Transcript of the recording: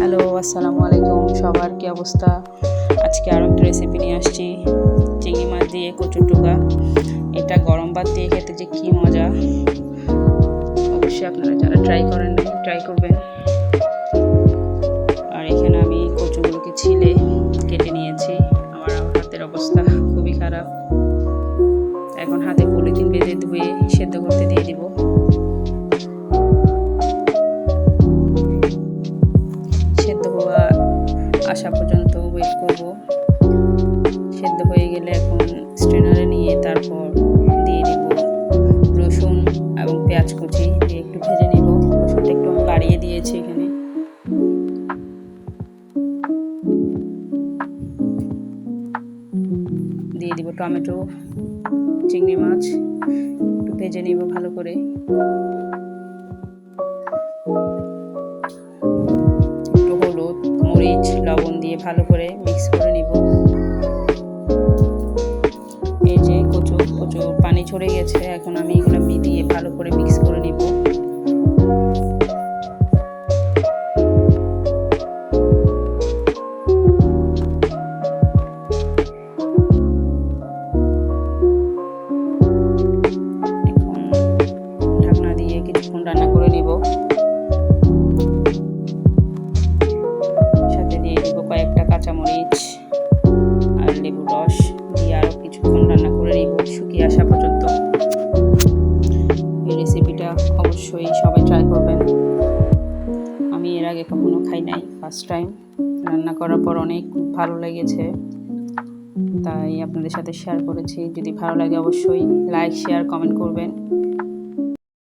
Hello, আসসালামু আলাইকুম। সবার কি অবস্থা? আজকে আরও একটা রেসিপি নিয়ে আসছি, চিংড়ি মাছ দিয়ে কচুর টুকা। এটা গরম ভাত দিয়ে খেতে যে কী মজা! অবশ্যই আপনারা যারা ট্রাই করেন নাই ট্রাই করবেন। আর এখানে আমি কচুগুলোকে ছিলে কেটে নিয়েছি। আমার হাতের অবস্থা খুবই খারাপ। এখন হাতে পলিথিন বেঁধে ধুয়ে সেদ্ধ করতে দিয়ে দিব। সেদ্ধ হওয়া আসা পর্যন্ত ওয়েট করব। সেদ্ধ হয়ে গেলে এখন স্ট্রেনারে নিয়ে তারপর দিয়ে দিব রসুন এবং পেঁয়াজ কুচি দিয়ে একটু ভেজে নেব। রসুনটা একটু বাড়িয়ে দিয়েছি এখানে। দিয়ে দিব টমেটো, চিংড়ি মাছ একটু ভেজে নেব ভালো করে। একটু হলুদ, মরিচ, লবণ দিয়ে ভালো করে মিক্স করে নিব। এই যে কচু পানি ঝরে গেছে, এখন আমি এগুলো দিয়ে ভালো করে মিক্স করে নিব। ঢাকনা দিয়ে কিছুক্ষণ রান্না করে নিব। সাথে দিয়ে দিব কয়েকটা কাঁচামরিচ আর লেবুর রস দিয়ে আরও কিছুক্ষণ রান্না করে নিব শুকিয়ে আসা পর্যন্ত। এই রেসিপিটা অবশ্যই সবাই ট্রাই করবেন। আমি এর আগে কখনো খাই নাই, ফার্স্ট টাইম। রান্না করার পর অনেক ভালো লেগেছে, তাই আপনাদের সাথে শেয়ার করেছি। যদি ভালো লাগে অবশ্যই লাইক, শেয়ার, কমেন্ট করবেন।